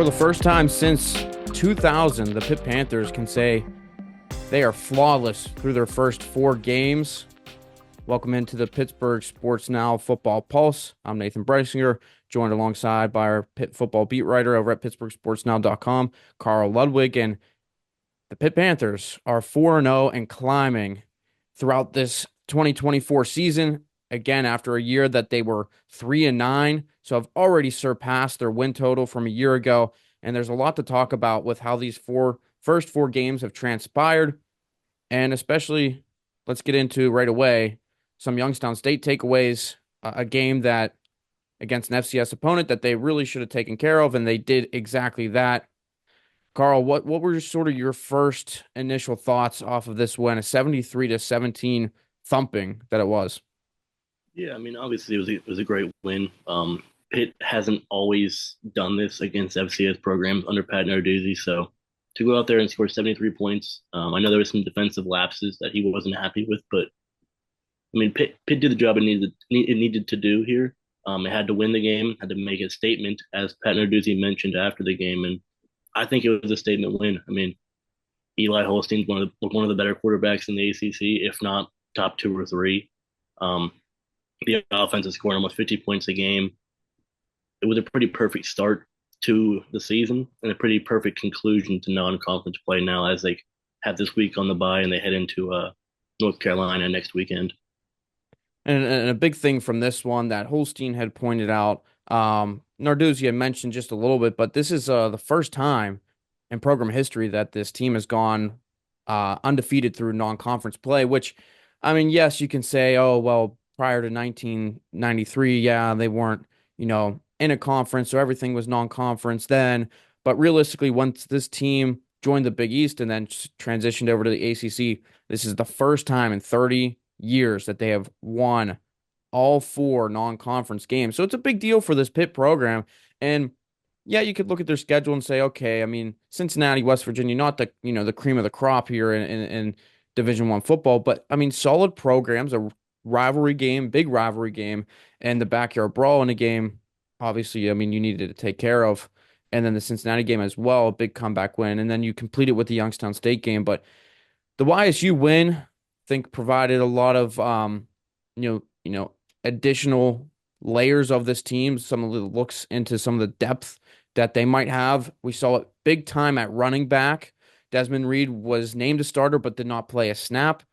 For the first time since 2000, the Pitt Panthers can say they are flawless through their first 4 games. Welcome into the Pittsburgh Sports Now Football Pulse. I'm Nathan Breisinger, joined alongside by our Pitt football beat writer over at PittsburghSportsNow.com, Karl Ludwig. And the Pitt Panthers are 4-0 and climbing throughout this 2024 season. Again, after a year that they were 3-9, so have already surpassed their win total from a year ago. And there's a lot to talk about with how these first 4 games have transpired. And especially, let's get into right away some Youngstown State takeaways. A game that against an FCS opponent that they really should have taken care of, and they did exactly that. Karl, what were sort of your first initial thoughts off of this win, a 73-17 thumping that it was? Yeah, I mean, obviously it was a great win. Pitt hasn't always done this against FCS programs under Pat Narduzzi, so to go out there and score 73 points, I know there were some defensive lapses that he wasn't happy with, but I mean, Pitt did the job it needed to do here. It had to win the game, had to make a statement, as Pat Narduzzi mentioned after the game, and I think it was a statement win. I mean, Eli Holstein's one of the better quarterbacks in the ACC, if not top 2 or 3. Um, the offense is scoring almost 50 points a game. It was a pretty perfect start to the season and a pretty perfect conclusion to non-conference play now as they have this week on the bye and they head into North Carolina next weekend. And a big thing from this one that Holstein had pointed out, Narduzzi had mentioned just a little bit, but this is the first time in program history that this team has gone undefeated through non-conference play, which, I mean, yes, you can say, oh, well, prior to 1993, yeah, they weren't, in a conference, so everything was non-conference then. But realistically, once this team joined the Big East and then transitioned over to the ACC, this is the first time in 30 years that they have won all 4 non-conference games. So it's a big deal for this Pitt program. And yeah, you could look at their schedule and say, okay, I mean, Cincinnati, West Virginia, not the cream of the crop here in Division One football, but I mean, solid programs, a rivalry game, big rivalry game, and the backyard brawl in a game. Obviously, I mean, you needed to take care of. And then the Cincinnati game as well, a big comeback win. And then you complete it with the Youngstown State game. But the YSU win, I think, provided a lot of additional layers of this team, some of the looks into some of the depth that they might have. We saw it big time at running back. Desmond Reed was named a starter but did not play a snap,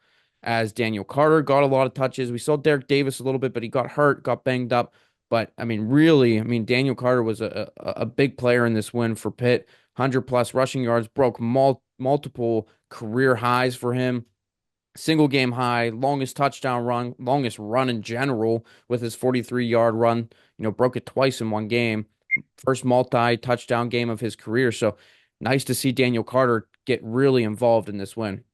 as Daniel Carter got a lot of touches. We saw Derek Davis a little bit, but he got hurt, got banged up. But I mean, really, I mean, Daniel Carter was a big player in this win for Pitt. 100 plus rushing yards, broke multiple career highs for him. Single game high, longest touchdown run, longest run in general with his 43-yard run. Broke it twice in one game. First multi-touchdown game of his career. So nice to see Daniel Carter get really involved in this win.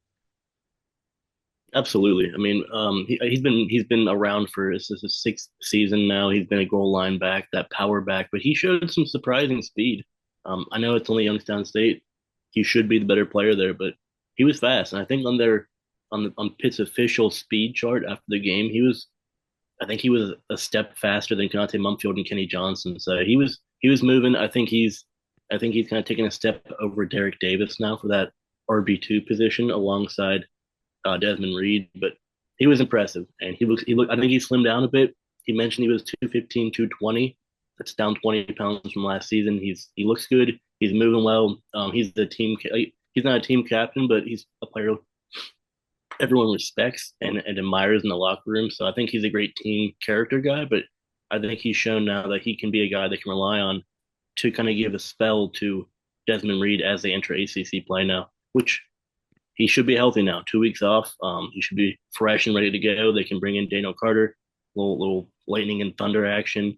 Absolutely. I mean, he's been around for this is his 6th season now. He's been a goal line back, that power back, but he showed some surprising speed. I know it's only Youngstown State. He should be the better player there, but he was fast. And I think on Pitt's official speed chart after the game, I think he was a step faster than Konate Mumfield and Kenny Johnson. So he was moving. I think he's kind of taking a step over Derek Davis now for that RB2 position alongside Desmond Reed, but he was impressive, and he looked. I think he slimmed down a bit. He mentioned he was 215, 220. That's down 20 pounds from last season. He looks good. He's moving well. He's not a team captain, but he's a player everyone respects and admires in the locker room. So I think he's a great team character guy, but I think he's shown now that he can be a guy they can rely on to kind of give a spell to Desmond Reed as they enter ACC play now, which he should be healthy now. 2 weeks off. He should be fresh and ready to go. They can bring in Daniel Carter, little lightning and thunder action.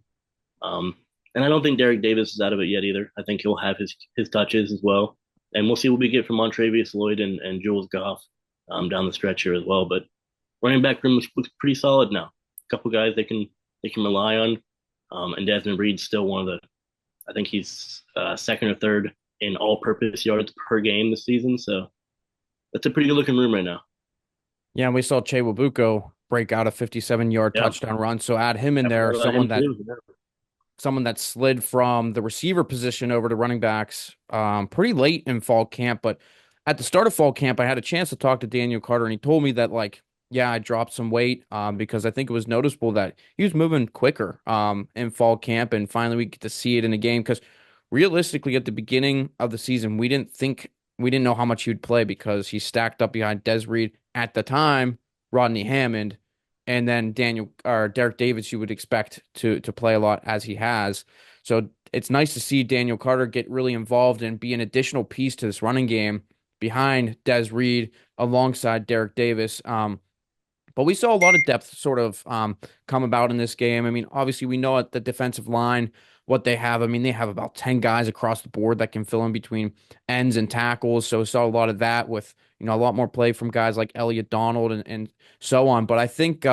And I don't think Derek Davis is out of it yet either. I think he'll have his touches as well. And we'll see what we get from Montrevious Lloyd and Jules Goff down the stretch here as well. But running back room looks pretty solid now. A couple guys they can rely on. And Desmond Reed's still one of the, I think he's second or third in all-purpose yards per game this season. So that's a pretty good looking room right now. Yeah, and we saw Che Wabuko break out a 57-yard Yeah, touchdown run. So add him in I there, forgot about someone him that too. someone that slid from the receiver position over to running backs pretty late in fall camp. But at the start of fall camp, I had a chance to talk to Daniel Carter, and he told me that, like, yeah, I dropped some weight because I think it was noticeable that he was moving quicker in fall camp, and finally we get to see it in a game because realistically, at the beginning of the season, we didn't know how much he would play because he stacked up behind Des Reed at the time, Rodney Hammond, and then Daniel or Derek Davis you would expect to play a lot as he has. So it's nice to see Daniel Carter get really involved and be an additional piece to this running game behind Des Reed alongside Derek Davis. But we saw a lot of depth sort of come about in this game. I mean, obviously, we know at the defensive line what they have. I mean, they have about 10 guys across the board that can fill in between ends and tackles. So we saw a lot of that with, a lot more play from guys like Elliot Donald and so on. But I think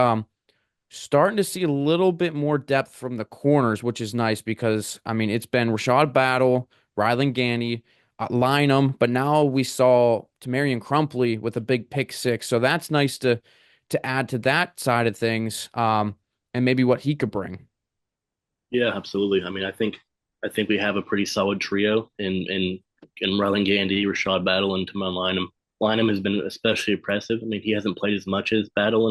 starting to see a little bit more depth from the corners, which is nice because, I mean, it's been Rashad Battle, Rylan Gandy, Lynham, but now we saw Tamarian Crumpley with a big pick six. So that's nice to add to that side of things, and maybe what he could bring. Yeah, absolutely. I mean, I think we have a pretty solid trio in Rylan Gandy, Rashad Battle, and Timon Lynham. Lynham has been especially impressive. I mean, he hasn't played as much as Battle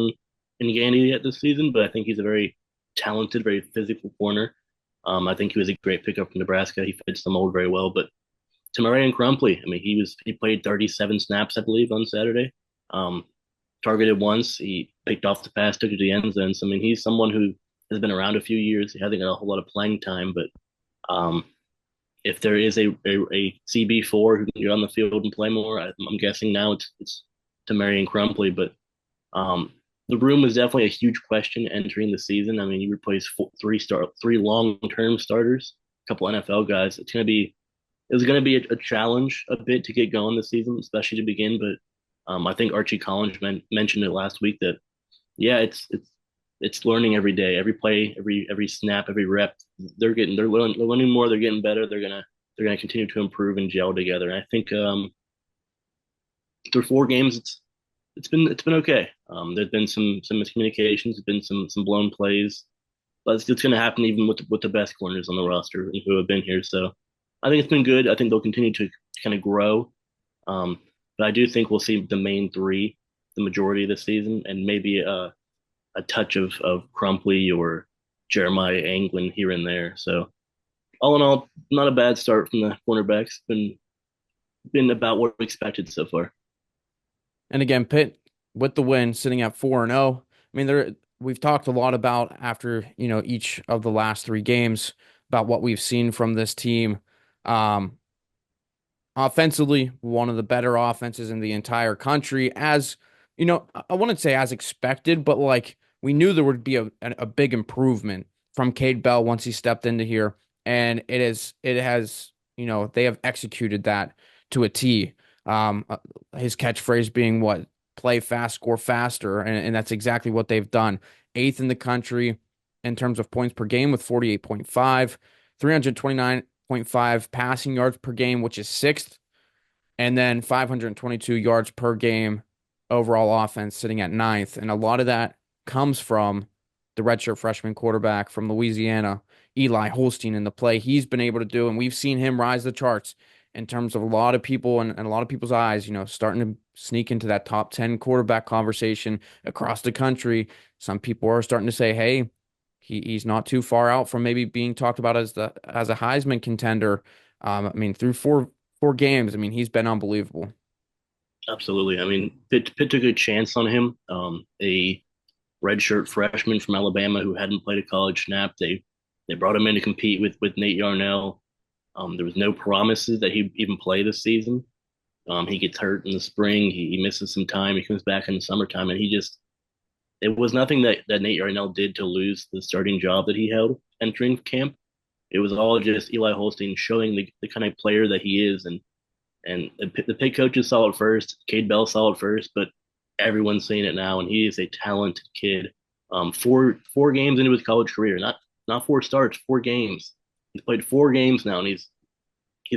and Gandy yet this season, but I think he's a very talented, very physical corner. I think he was a great pickup from Nebraska. He fits the mold very well. But Tamarian Crumpley, I mean, he played 37 snaps, I believe, on Saturday. Um, Targeted once, he picked off the pass, took it to the end zone. So I mean, he's someone who has been around a few years. He hasn't got a whole lot of playing time, but um, if there is a CB4 who can get on the field and play more, I'm guessing now it's Tamarian Crumpley. But the room was definitely a huge question entering the season. I mean, you replace three long term starters, a couple NFL guys. It was going to be a challenge a bit to get going this season, especially to begin. But I think Archie Collins mentioned it last week that yeah, it's learning every day, every play, every snap, every rep. They're learning more. They're getting better. They're gonna continue to improve and gel together. And I think through 4 games, it's been okay. There's been some miscommunications. There's been some blown plays, but it's going to happen even with the best corners on the roster who have been here. So I think it's been good. I think they'll continue to kind of grow. But I do think we'll see the main three the majority of the season, and maybe a touch of Crumpley or Jeremiah Anglin here and there. So all in all, not a bad start from the cornerbacks. Been about what we expected so far. And again, Pitt with the win, sitting at 4-0. I mean, we've talked a lot about after, each of the last three games about what we've seen from this team. Um, Offensively, one of the better offenses in the entire country. As I wouldn't say as expected, but like we knew there would be a big improvement from Cade Bell once he stepped into here, and it has they have executed that to a T. Um, uh, his catchphrase being what, play fast, score faster, and that's exactly what they've done. Eighth in the country in terms of points per game with 48.5, 329.5 passing yards per game, which is sixth, and then 522 yards per game overall offense sitting at ninth. And a lot of that comes from the redshirt freshman quarterback from Louisiana, Eli Holstein, in the play he's been able to do. And we've seen him rise the charts in terms of a lot of people and a lot of people's eyes, starting to sneak into that top 10 quarterback conversation across the country. Some people are starting to say, hey, he's not too far out from maybe being talked about as a Heisman contender. I mean, through four games, I mean, he's been unbelievable. Absolutely. I mean, Pitt took a chance on him. A redshirt freshman from Alabama who hadn't played a college snap. They brought him in to compete with Nate Yarnell. There was no promises that he'd even play this season. He gets hurt in the spring. He misses some time. He comes back in the summertime, and it was nothing that Nate Yarnell did to lose the starting job that he held entering camp. It was all just Eli Holstein showing the kind of player that he is, and the Pitt coaches saw it first. Cade Bell saw it first, but everyone's seeing it now, and he is a talented kid. Four games into his college career, not 4 starts, 4 games. He's played 4 games now, and he's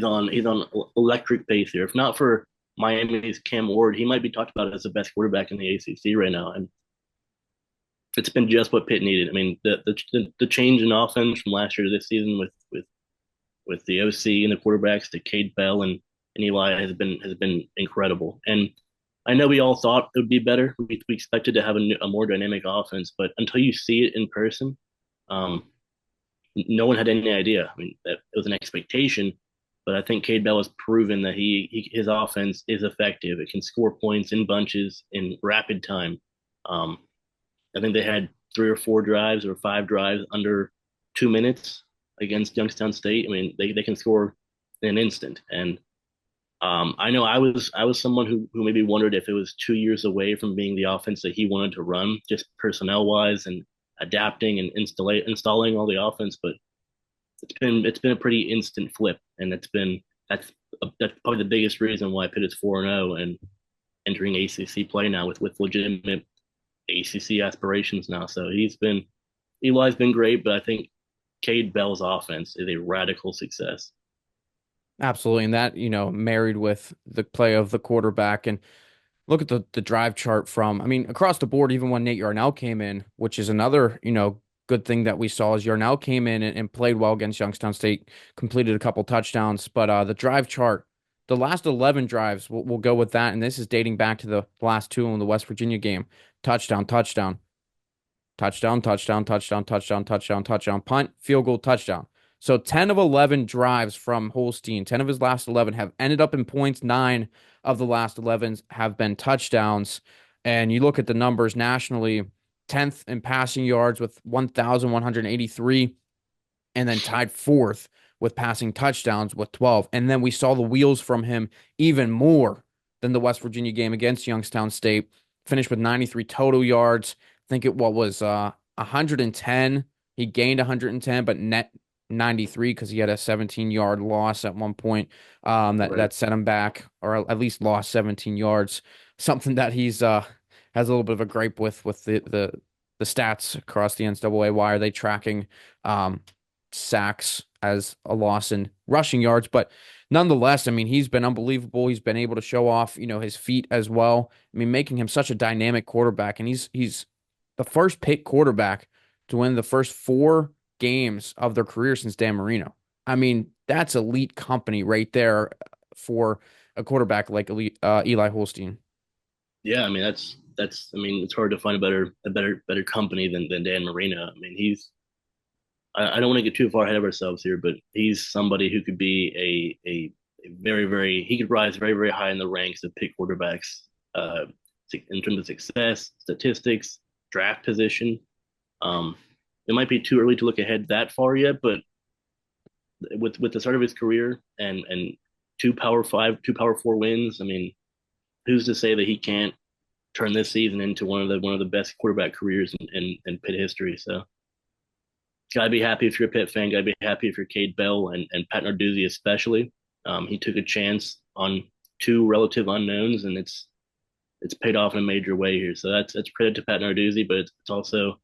on electric pace here. If not for Miami's Cam Ward, he might be talked about as the best quarterback in the ACC right now. And it's been just what Pitt needed. I mean, the change in offense from last year to this season with the OC and the quarterbacks to Cade Bell and Eli has been incredible. And I know we all thought it would be better. We expected to have a more dynamic offense, but until you see it in person, um, no one had any idea. I mean, that it was an expectation, but I think Cade Bell has proven that his offense is effective. It can score points in bunches in rapid time. Um, I think they had 3 or 4 drives or 5 drives under 2 minutes against Youngstown State. I mean, they can score in an instant. And I know I was someone who maybe wondered if it was 2 years away from being the offense that he wanted to run, just personnel wise and adapting and installing all the offense. But it's been a pretty instant flip, and that's probably the biggest reason why Pitt is 4-0 and entering ACC play now with legitimate ACC aspirations now. So Eli's been great, but I think Cade Bell's offense is a radical success. Absolutely. And that, married with the play of the quarterback and look at the drive chart from, I mean, across the board, even when Nate Yarnell came in, which is another, good thing that we saw is Yarnell came in and played well against Youngstown State, completed a couple touchdowns. But the drive chart, the last 11 drives, we'll go with that. And this is dating back to the last two in the West Virginia game. Touchdown, touchdown, touchdown, touchdown, touchdown, touchdown, touchdown, touchdown, punt, field goal, touchdown. So 10 of 11 drives from Holstein, 10 of his last 11 have ended up in points. 9 of the last 11 have been touchdowns. And you look at the numbers nationally, 10th in passing yards with 1,183, and then tied fourth with passing touchdowns with 12. And then we saw the wheels from him even more than the West Virginia game against Youngstown State. Finished with 93 total yards. I think it what was 110. He gained 110, but net 93 because he had a 17-yard loss at one point that Right. set him back, or at least lost 17 yards. Something that he's has a little bit of a gripe with the stats across the NCAA. Why are they tracking sacks as a loss in rushing yards? But nonetheless, I mean, he's been unbelievable. He's been able to show off, his feet as well. I mean, making him such a dynamic quarterback, and he's the first Pitt quarterback to win the first 4 games of their career since Dan Marino. I mean, that's elite company right there for a quarterback like Eli Holstein. Yeah, I mean that's I mean it's hard to find a better company than Dan Marino. I mean I don't want to get too far ahead of ourselves here, but he's somebody who could be a very he could rise very high in the ranks of Pitt quarterbacks uh, in terms of success, statistics, draft position. Um, it might be too early to look ahead that far yet, but with the start of his career and 2 Power 5, 2 Power 4 wins, I mean, who's to say that he can't turn this season into one of the best quarterback careers in Pitt history? So gotta be happy if you're a Pitt fan. Gotta be happy if you're Cade Bell and Pat Narduzzi especially. He took a chance on 2 relative unknowns, and it's paid off in a major way here. So that's credit to Pat Narduzzi, but it's also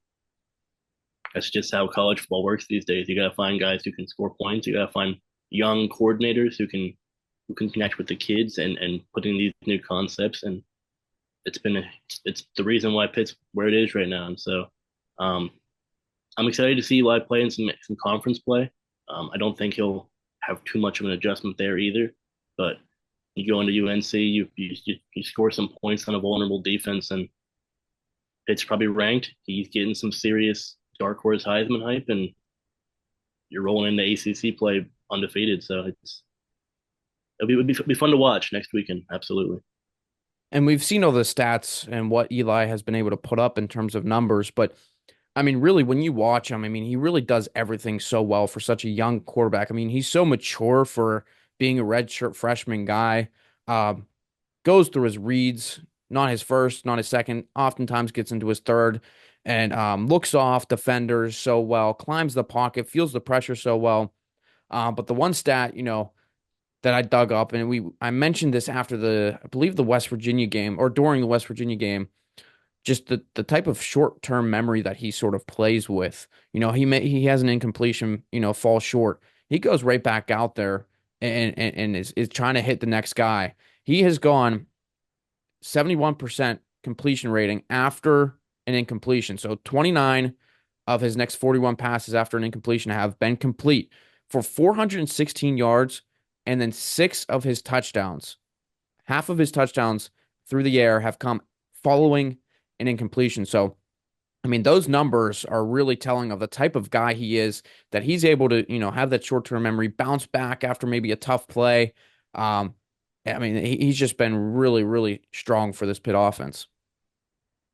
that's just how college football works these days. You gotta find guys who can score points. You gotta find young coordinators who can connect with the kids and put in these new concepts. And it's the reason why Pitt's where it is right now. And so um, I'm excited to see Eli play in some conference play. I don't think he'll have too much of an adjustment there either. But you go into UNC, you score some points on a vulnerable defense, and Pitt's probably ranked. He's getting some serious dark horse Heisman hype, and you're rolling into ACC play undefeated. So it'll be fun to watch next weekend. Absolutely. And we've seen all the stats and what Eli has been able to put up in terms of numbers, but I mean, really, when you watch him, I mean, he really does everything so well for such a young quarterback. I mean, he's so mature for being a redshirt freshman guy. Um, Goes through his reads, not his first, not his second, oftentimes gets into his third, and looks off defenders so well, climbs the pocket, feels the pressure so well. But the one stat, that I dug up, and I mentioned this after I believe the West Virginia game or during the West Virginia game, just the type of short-term memory that he sort of plays with. He has an incompletion, fall short. He goes right back out there and is trying to hit the next guy. He has gone 71% completion rating after an incompletion. So 29 of his next 41 passes after an incompletion have been complete for 416 yards, and then six of his touchdowns, half of his touchdowns through the air have come following an incompletion. So, I mean, those numbers are really telling of the type of guy he is, that he's able to, have that short-term memory, bounce back after maybe a tough play. Um, I mean, he's just been really, really strong for this Pitt offense.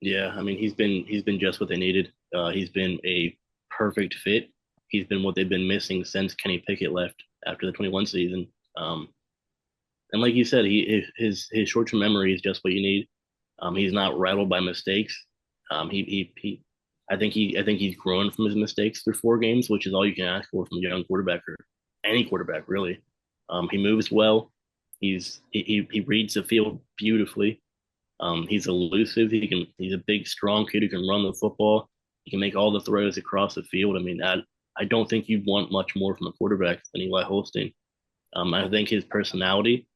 Yeah, I mean he's been just what they needed. He's been a perfect fit. He's been what they've been missing since Kenny Pickett left after the 21 season. Um, and like you said, his short term memory is just what you need. He's not rattled by mistakes. He I think he's grown from his mistakes through 4 games, which is all you can ask for from a young quarterback or any quarterback really. He moves well. He reads the field beautifully. He's elusive. He's a big, strong kid who can run the football. He can make all the throws across the field. I mean, I don't think you'd want much more from a quarterback than Eli Holstein. I think his personality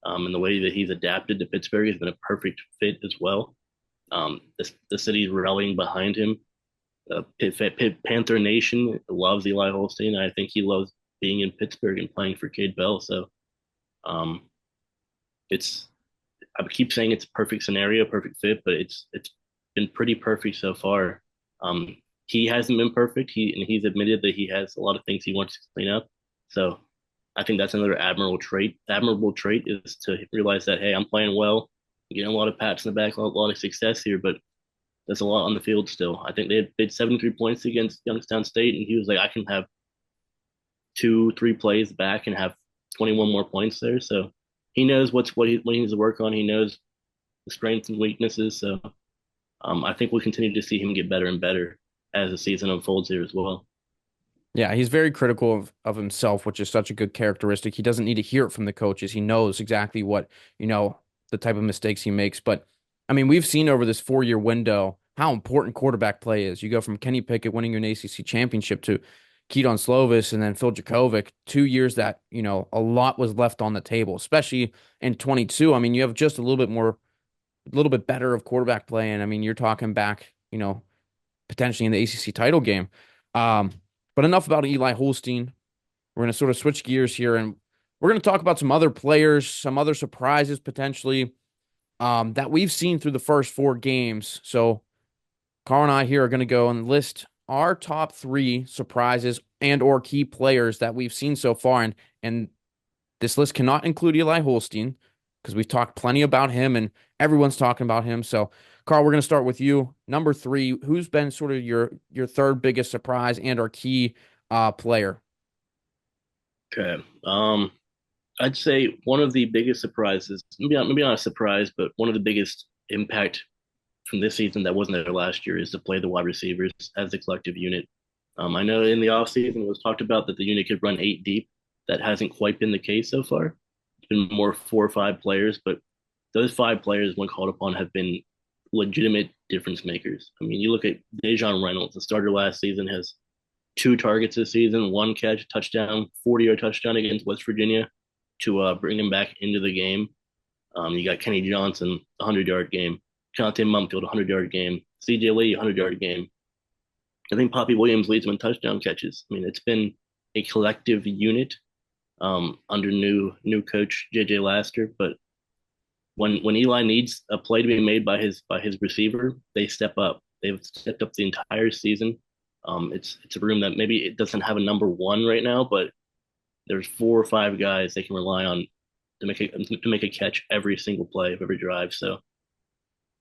and the way that he's adapted to Pittsburgh has been a perfect fit as well. The city's rallying behind him. Pitt Panther Nation loves Eli Holstein. I think he loves being in Pittsburgh and playing for Cade Bell. So um, it's I would keep saying it's a perfect scenario, perfect fit, but it's been pretty perfect so far. He hasn't been perfect. He's admitted that he has a lot of things he wants to clean up. So I think that's another admirable trait. Admirable trait is to realize that hey, I'm playing well, getting a lot of pats in the back, a lot of success here, but there's a lot on the field still. I think they had 73 points against Youngstown State, and he was like, I can have 2, 3 plays back and have 21 more points there. So he knows what he needs to work on. He knows the strengths and weaknesses. So I think we'll continue to see him get better and better as the season unfolds here as well. Yeah, he's very critical of himself, which is such a good characteristic. He doesn't need to hear it from the coaches. He knows exactly what, the type of mistakes he makes. But I mean, we've seen over this 4-year window how important quarterback play is. You go from Kenny Pickett winning an ACC championship to Keaton Slovis and then Phil Jakovic, 2 years that, a lot was left on the table, especially in 22. I mean, you have just a little bit better of quarterback play. And I mean, you're talking back, potentially in the ACC title game. Um, but enough about Eli Holstein. We're going to sort of switch gears here, and we're going to talk about some other players, some other surprises potentially that we've seen through the first 4 games. So Carl and I here are going to go and list our top 3 surprises and or key players that we've seen so far. And this list cannot include Eli Holstein because we've talked plenty about him and everyone's talking about him. So, Carl, we're going to start with you. Number 3, who's been sort of your third biggest surprise and or key player? Okay. I'd say one of the biggest surprises, maybe not a surprise, but one of the biggest impact from this season that wasn't there last year is to play the wide receivers as a collective unit. I know in the offseason it was talked about that the unit could run 8 deep. That hasn't quite been the case so far. It's been more 4 or 5 players, but those 5 players, when called upon, have been legitimate difference makers. I mean, you look at Dejon Reynolds, the starter last season, has 2 targets this season, 1 catch, touchdown, 40-yard touchdown against West Virginia to bring him back into the game. You got Kenny Johnson, 100-yard game. Conte Mumfield, 100-yard game. CJ Lee, 100-yard game. I think Poppy Williams leads him in touchdown catches. I mean, it's been a collective unit under new coach JJ Laster. But when Eli needs a play to be made by his receiver, they step up. They've stepped up the entire season. It's a room that maybe it doesn't have a number one right now, but there's 4 or 5 guys they can rely on to make a catch every single play of every drive. So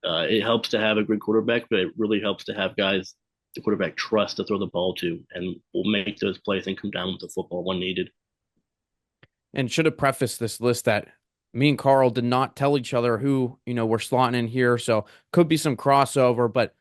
it helps to have a good quarterback, but it really helps to have guys the quarterback trusts to throw the ball to and will make those plays and come down with the football when needed. And should have prefaced this list that me and Carl did not tell each other who, we're slotting in here. So could be some crossover, but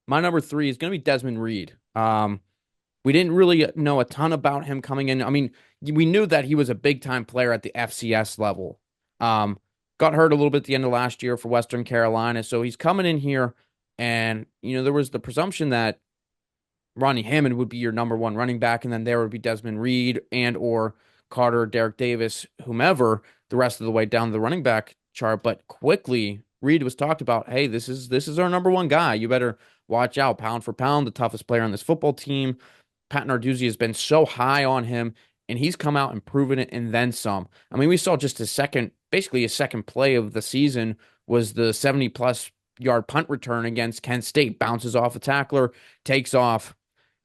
my number 3 is going to be Desmond Reed. We didn't really know a ton about him coming in. I mean, we knew that he was a big time player at the FCS level. Got hurt a little bit at the end of last year for Western Carolina. So he's coming in here and, there was the presumption that Ronnie Hammond would be your number 1 running back, and then there would be Desmond Reed and or Carter, Derek Davis, whomever, the rest of the way down the running back chart. But quickly, Reed was talked about, hey, this is our number 1 guy. You better watch out, pound for pound, the toughest player on this football team. Pat Narduzzi has been so high on him, and he's come out and proven it and then some. I mean, we saw just basically his second play of the season was the 70 plus yard punt return against Kent State, bounces off a tackler, takes off.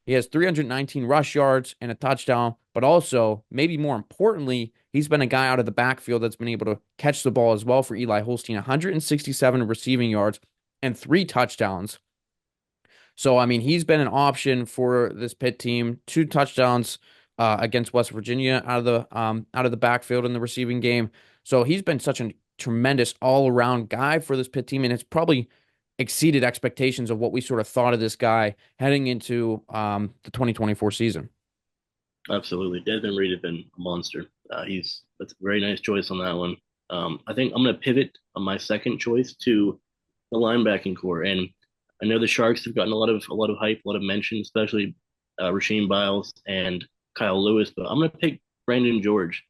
He has 319 rush yards and a touchdown, but also, maybe more importantly, he's been a guy out of the backfield that's been able to catch the ball as well for Eli Holstein, 167 receiving yards and three touchdowns. So, I mean, he's been an option for this Pitt team. Two touchdowns against West Virginia out of the backfield in the receiving game. So he's been such a tremendous all around guy for this Pitt team, and it's probably exceeded expectations of what we sort of thought of this guy heading into the 2024 season. Absolutely. Desmond Reed has been a monster. That's a very nice choice on that one. I think I'm going to pivot on my second choice to the linebacking core, and I know the Sharks have gotten a lot of hype, a lot of mention, especially Rasheem Biles and Kyle Lewis. But I'm going to pick Brandon George,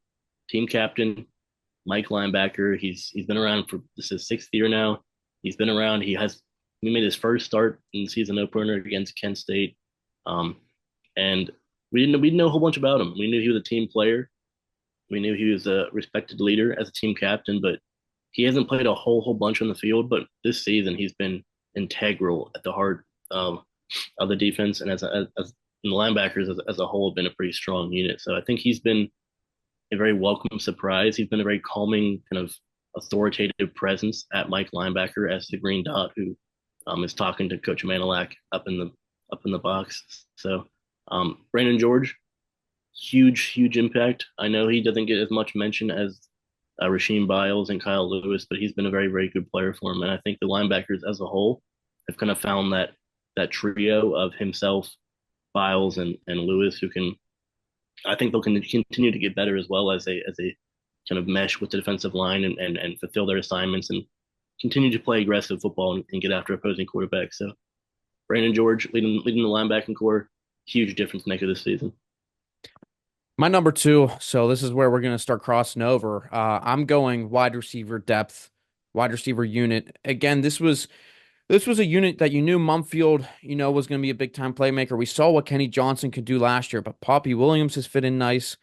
team captain, Mike linebacker. He's been around for this is sixth year now. He's been around. He made his first start in the season opener against Kent State, and we didn't know a whole bunch about him. We knew he was a team player. We knew he was a respected leader as a team captain, but he hasn't played a whole bunch on the field. But this season, he's been integral at the heart of the defense, and as and the linebackers as a whole have been a pretty strong unit. So I think he's been a very welcome surprise. He's been a very calming, kind of authoritative presence at Mike linebacker as the green dot who is talking to Coach Manilak up in the box. So Brandon George, huge impact. I know he doesn't get as much mention as Rasheem Biles and Kyle Lewis, but he's been a very good player for him. And I think the linebackers as a whole have kind of found that trio of himself, Biles, and Lewis, who can. I think they'll continue to get better as well as a kind of mesh with the defensive line and fulfill their assignments and continue to play aggressive football and get after opposing quarterbacks. So Brandon George leading the linebacking core, huge difference maker this season. My number two, so this is where we're going to start crossing over. I'm going wide receiver depth, wide receiver unit. Again, this was a unit that you knew Mumfield, was going to be a big time playmaker. We saw what Kenny Johnson could do last year, but Poppy Williams has fit in nice.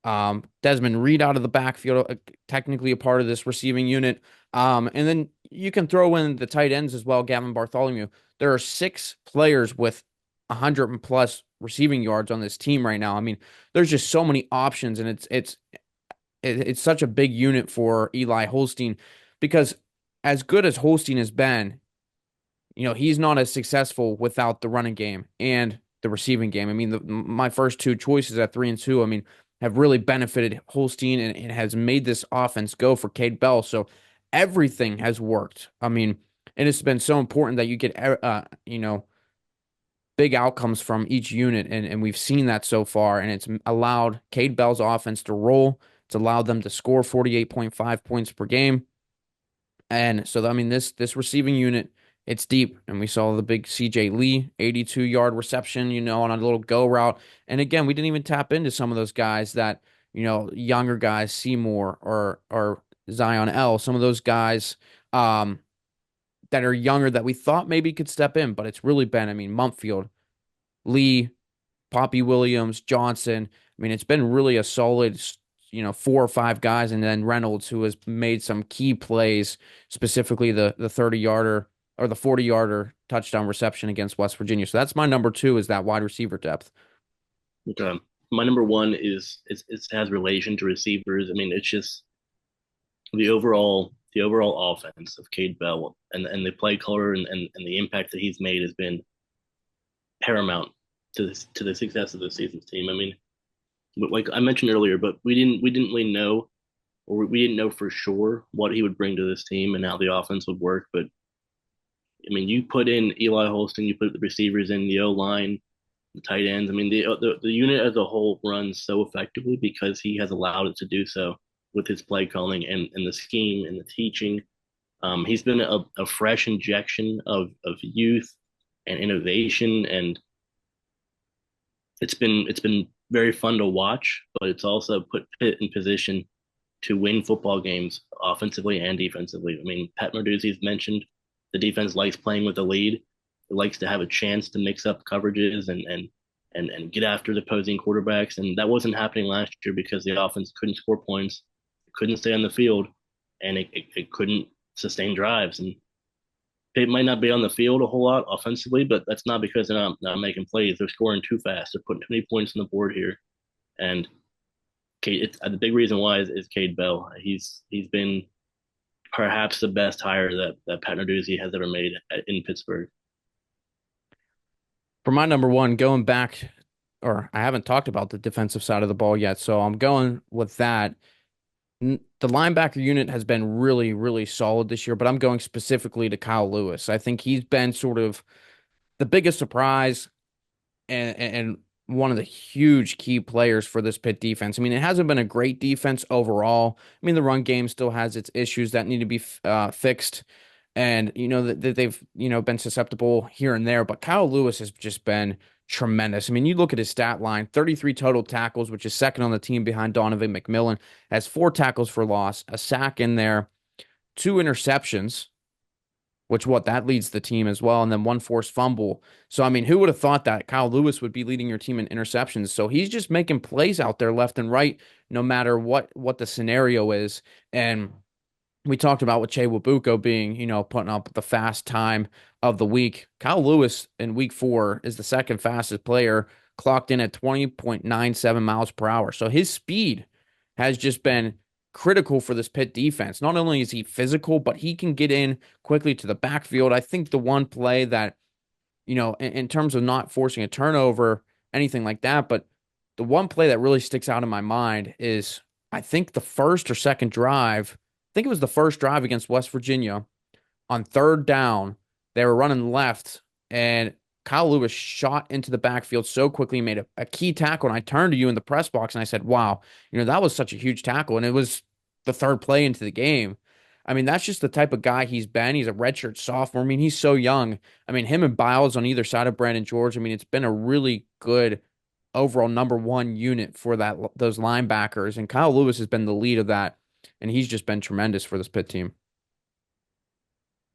Desmond Reed out of the backfield, technically a part of this receiving unit. And then you can throw in the tight ends as well, Gavin Bartholomew. There are six players with 100 and plus receiving yards on this team right now. I mean, there's just so many options, and it's such a big unit for Eli Holstein because as good as Holstein has been, he's not as successful without the running game and the receiving game. I mean, my first two choices at 3 and 2, I mean, have really benefited Holstein and has made this offense go for Cade Bell. So everything has worked. I mean, and it's been so important that you get, big outcomes from each unit. And we've seen that so far. And it's allowed Cade Bell's offense to roll. It's allowed them to score 48.5 points per game. And so, I mean, this receiving unit, it's deep. And we saw the big CJ Lee 82-yard reception, on a little go route. And again, we didn't even tap into some of those guys that, younger guys, Seymour or Zion L, some of those guys that are younger that we thought maybe could step in, but it's really been, I mean, Mumfield, Lee, Poppy Williams, Johnson. I mean, it's been really a solid, 4 or 5 guys, and then Reynolds, who has made some key plays, specifically the 30-yarder or the 40-yarder touchdown reception against West Virginia. So that's my number two, is that wide receiver depth. Okay. My number one it has relation to receivers. I mean, it's just the overall offense of Cade Bell and the play color and the impact that he's made has been paramount to the success of this season's team. I mean, like I mentioned earlier, but we didn't really know, or we didn't know for sure what he would bring to this team and how the offense would work. But I mean, you put in Eli Holston, you put the receivers in, the O line, the tight ends. I mean, the unit as a whole runs so effectively because he has allowed it to do so with his play calling and the scheme and the teaching. He's been a fresh injection of youth and innovation, and it's been very fun to watch, but it's also put Pitt in position to win football games offensively and defensively. I mean, Pat Narduzzi's mentioned the defense likes playing with the lead. It likes to have a chance to mix up coverages and get after the opposing quarterbacks. And that wasn't happening last year because the offense couldn't score points, couldn't stay on the field, and it couldn't sustain drives. And they might not be on the field a whole lot offensively, but that's not because they're not making plays. They're scoring too fast. They're putting too many points on the board here. And the big reason why is Cade Bell. He's been perhaps the best hire that Pat Narduzzi has ever made in Pittsburgh. For my number one, going back, or I haven't talked about the defensive side of the ball yet, so I'm going with that. The linebacker unit has been really, really solid this year, but I'm going specifically to Kyle Lewis. I think he's been sort of the biggest surprise and one of the huge key players for this Pitt defense. I mean, it hasn't been a great defense overall. I mean, the run game still has its issues that need to be fixed, and that they've been susceptible here and there. But Kyle Lewis has just been tremendous. I mean, you look at his stat line: 33 total tackles, which is second on the team behind Donovan McMillan. Has 4 tackles for loss, a sack in there, 2 interceptions, which that leads the team as well, and then 1 forced fumble. So I mean, who would have thought that Kyle Lewis would be leading your team in interceptions? So he's just making plays out there left and right, no matter what the scenario is. And we talked about with Che Wabuko being, putting up the fast time of the week. Kyle Lewis in week 4 is the second fastest player, clocked in at 20.97 miles per hour. So his speed has just been critical for this Pitt defense. Not only is he physical, but he can get in quickly to the backfield. I think the one play that, in terms of not forcing a turnover, anything like that, but the one play that really sticks out in my mind is I think the first or second drive. I think it was the first drive against West Virginia on third down. They were running left, and Kyle Lewis shot into the backfield so quickly, made a key tackle. And I turned to you in the press box and I said, wow, that was such a huge tackle. And it was the third play into the game. I mean, that's just the type of guy he's been. He's a redshirt sophomore. I mean, he's so young. I mean, him and Biles on either side of Brandon George. I mean, it's been a really good overall number one unit for those linebackers. And Kyle Lewis has been the lead of that, and he's just been tremendous for this Pitt team.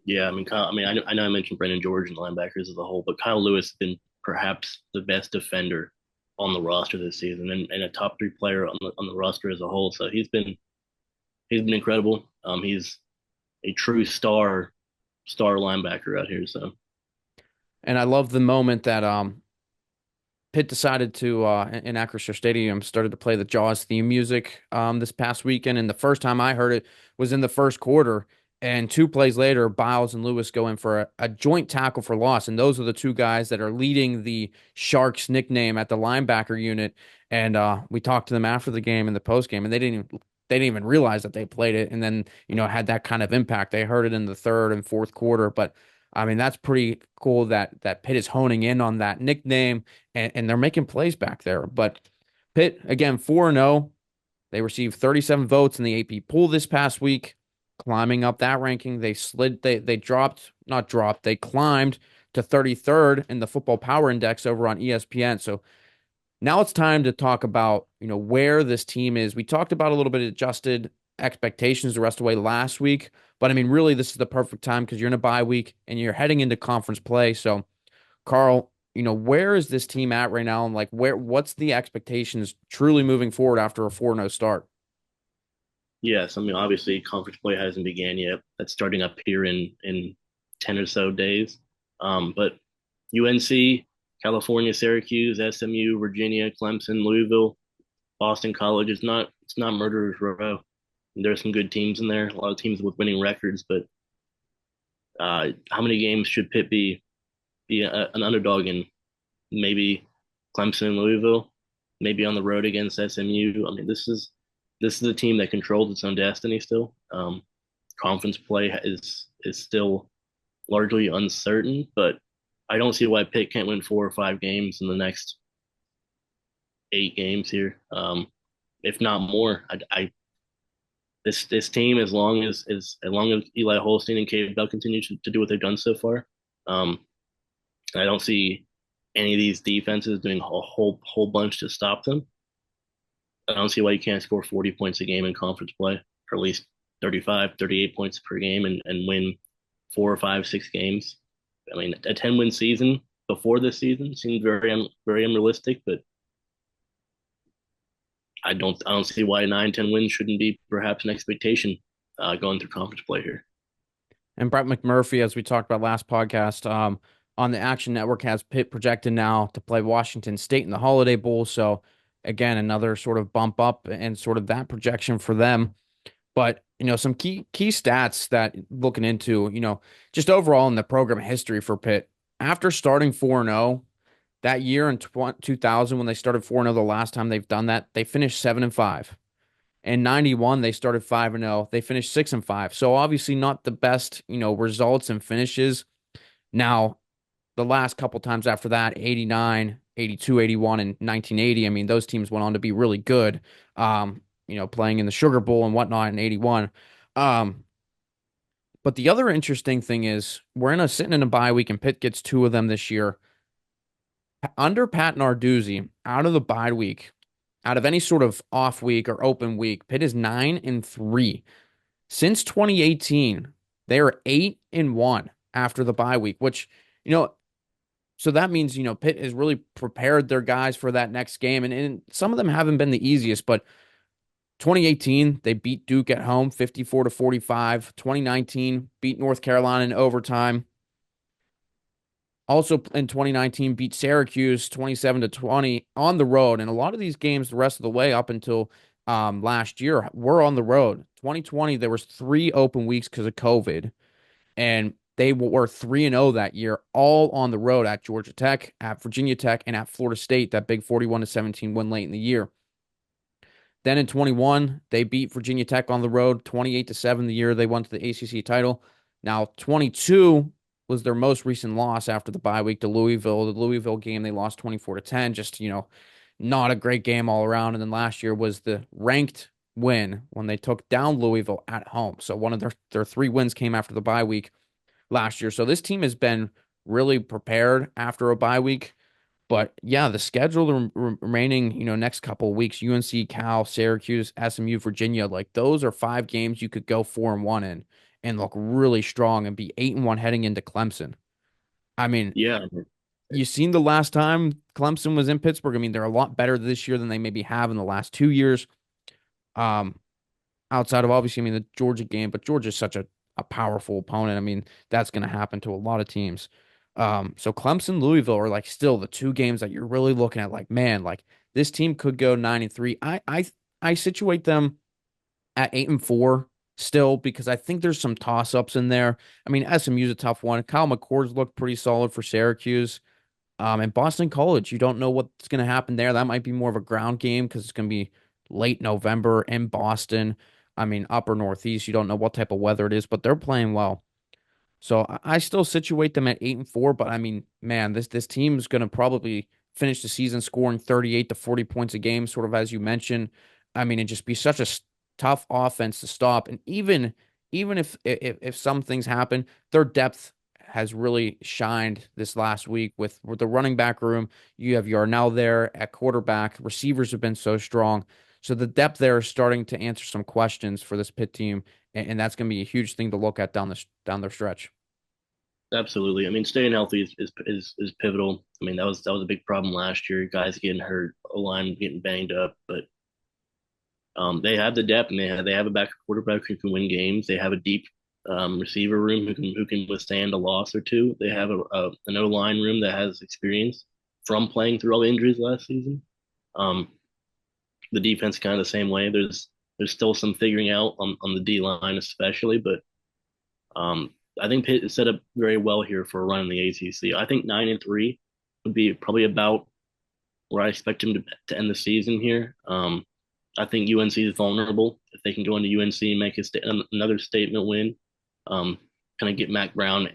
Yeah, I mean, I know I mentioned Brendan George and linebackers as a whole, but Kyle Lewis has been perhaps the best defender on the roster this season, and a top 3 player on the roster as a whole. So he's been incredible. He's a true star linebacker out here. So And I love the moment that Pitt decided to in Acrisure Stadium started to play the Jaws theme music this past weekend, and the first time I heard it was in the first quarter. And 2 plays later, Biles and Lewis go in for a joint tackle for loss, and those are the 2 guys that are leading the Sharks nickname at the linebacker unit. And we talked to them after the game and the post game, and they didn't even realize that they played it, and then it had that kind of impact. They heard it in the third and fourth quarter, but I mean, that's pretty cool that Pitt is honing in on that nickname, and they're making plays back there. But Pitt, again, 4-0. They received 37 votes in the AP poll this past week, climbing up that ranking. They dropped, not dropped, they climbed to 33rd in the Football Power Index over on ESPN. So now it's time to talk about, where this team is. We talked about a little bit of adjusted expectations the rest of the way last week, but I mean, really, this is the perfect time because you're in a bye week and you're heading into conference play. So, Carl, where is this team at right now? And like, what's the expectations truly moving forward after a 4-0 start? yes, I mean obviously conference play hasn't began yet. That's starting up here in 10 or so days. But UNC, California, Syracuse, SMU, Virginia, Clemson, Louisville, Boston College. It's not murderers row. There's some good teams in there. A lot of teams with winning records, but how many games should Pitt be an underdog in? Maybe Clemson and Louisville, maybe on the road against SMU. I mean, this is a team that controls its own destiny still. Conference play is still largely uncertain, but I don't see why Pitt can't win 4 or 5 games in the next 8 games here, if not more. This team, as long as Eli Holstein and Cade Bell continue to do what they've done so far, I don't see any of these defenses doing a whole bunch to stop them. I don't see why you can't score 40 points a game in conference play, or at least 35, 38 points per game, and win 4 or 5, 6 games. I mean, a 10-win season before this season seemed very unrealistic, but I don't see why 9, 10 wins shouldn't be perhaps an expectation going through conference play here. And Brett McMurphy, as we talked about last podcast, on the Action Network has Pitt projected now to play Washington State in the Holiday Bowl. So again, another sort of bump up and sort of that projection for them. But some key stats that looking into, just overall in the program history for Pitt. After starting 4-0 that year in 2000 when they started 4-0 the last time they've done that, they finished 7-5. In 91, they started 5-0. They finished 6-5. So obviously not the best, results and finishes. Now, the last couple times after that, 89, 82, 81, and 1980, I mean, those teams went on to be really good, playing in the Sugar Bowl and whatnot in 81. Um, but the other interesting thing is we're sitting in a bye week and Pitt gets two of them this year. Under Pat Narduzzi, out of the bye week, out of any sort of off week or open week, Pitt is 9-3. Since 2018, they are 8-1 after the bye week, which, you know, so that means, Pitt has really prepared their guys for that next game. And some of them haven't been the easiest, but 2018, they beat Duke at home 54-45. 2019, beat North Carolina in overtime. Also in 2019, beat Syracuse 27-20 on the road. And a lot of these games the rest of the way up until last year were on the road. 2020, there was 3 open weeks because of COVID. And they were 3-0 that year, all on the road at Georgia Tech, at Virginia Tech, and at Florida State, that big 41-17 win late in the year. Then in 21, they beat Virginia Tech on the road, 28-7 the year they won to the ACC title. Now, 22 was their most recent loss after the bye week to Louisville. The Louisville game, they lost 24-10, just, not a great game all around. And then last year was the ranked win when they took down Louisville at home. So one of their 3 wins came after the bye week last year. So this team has been really prepared after a bye week. But yeah, the schedule remaining, next couple of weeks, UNC, Cal, Syracuse, SMU, Virginia, like those are 5 games you could go 4-1 in and look really strong and be 8-1 heading into Clemson. I mean, Yeah, you seen the last time Clemson was in Pittsburgh. I mean, they're a lot better this year than they maybe have in the last 2 years. Um, Outside of obviously, I mean, the Georgia game, but Georgia's such a powerful opponent. I mean, that's going to happen to a lot of teams. So Clemson, Louisville are like still the 2 games that you're really looking at, like, man, like this team could go 9-3. I situate them at 8-4 still because I think there's some toss-ups in there. I mean, SMU's a tough one. Kyle McCord's looked pretty solid for Syracuse. And Boston College, you don't know what's going to happen there. That might be more of a ground game because it's going to be late November in Boston. I mean, upper Northeast, you don't know what type of weather it is, but they're playing well. So I still situate them at 8-4, but I mean, man, this team is going to probably finish the season scoring 38 to 40 points a game, sort of as you mentioned. I mean, and just be such a tough offense to stop. And even if some things happen, their depth has really shined this last week with the running back room. You have Yarnell there at quarterback. Receivers have been so strong. So the depth there is starting to answer some questions for this Pitt team, and that's going to be a huge thing to look at down their stretch. absolutely. I mean, staying healthy is pivotal. I mean, that was a big problem last year. Guys getting hurt, a line getting banged up, but they have the depth and they have a backup quarterback who can win games. They have a deep receiver room who can withstand a loss or two. They have an O line room that has experience from playing through all the injuries last season. Um, the defense kind of the same way. There's still some figuring out on the D line especially, but I think Pitt is set up very well here for a run in the ACC. I think 9-3 would be probably about where I expect him to end the season here. I think UNC is vulnerable. If they can go into UNC and make another statement win, kind of get Mac Brown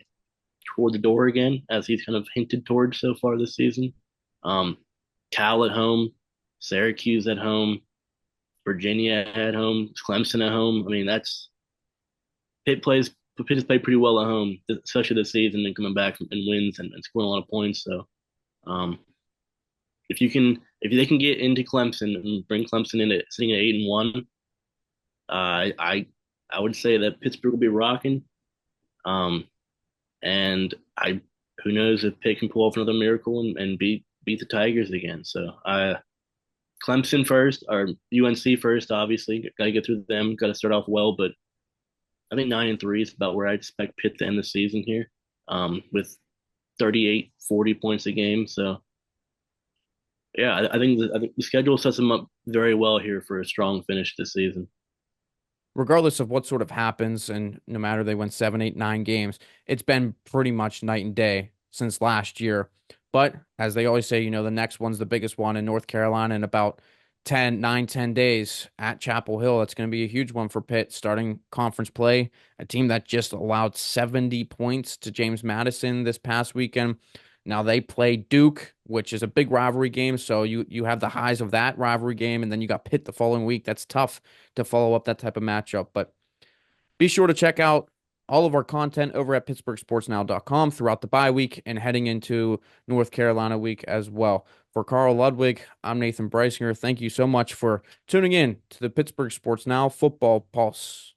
toward the door again, as he's kind of hinted towards so far this season. Um, Cal at home, Syracuse at home, Virginia at home, Clemson at home. I mean, that's Pitt plays. Pitt has played pretty well at home, especially this season, and coming back and wins and scoring a lot of points. So, um, if they can get into Clemson and bring Clemson into sitting at 8-1, I would say that Pittsburgh will be rocking. Um, and who knows if Pitt can pull off another miracle and beat the Tigers again. So Clemson first or UNC first, obviously. Got to get through them. Got to start off well, but I think 9-3 is about where I expect Pitt to end the season here, with 38, 40 points a game. So yeah, I think the schedule sets them up very well here for a strong finish this season. Regardless of what sort of happens, and no matter they win 7, 8, 9 games, it's been pretty much night and day since last year. But as they always say, the next one's the biggest one in North Carolina in about 10 days at Chapel Hill. That's going to be a huge one for Pitt starting conference play. A team that just allowed 70 points to James Madison this past weekend. Now they play Duke, which is a big rivalry game. So you have the highs of that rivalry game, and then you got Pitt the following week. That's tough to follow up that type of matchup. But be sure to check out all of our content over at PittsburghSportsNow.com throughout the bye week and heading into North Carolina week as well. For Karl Ludwig, I'm Nathan Breisinger. Thank you so much for tuning in to the Pittsburgh Sports Now Football Pulse.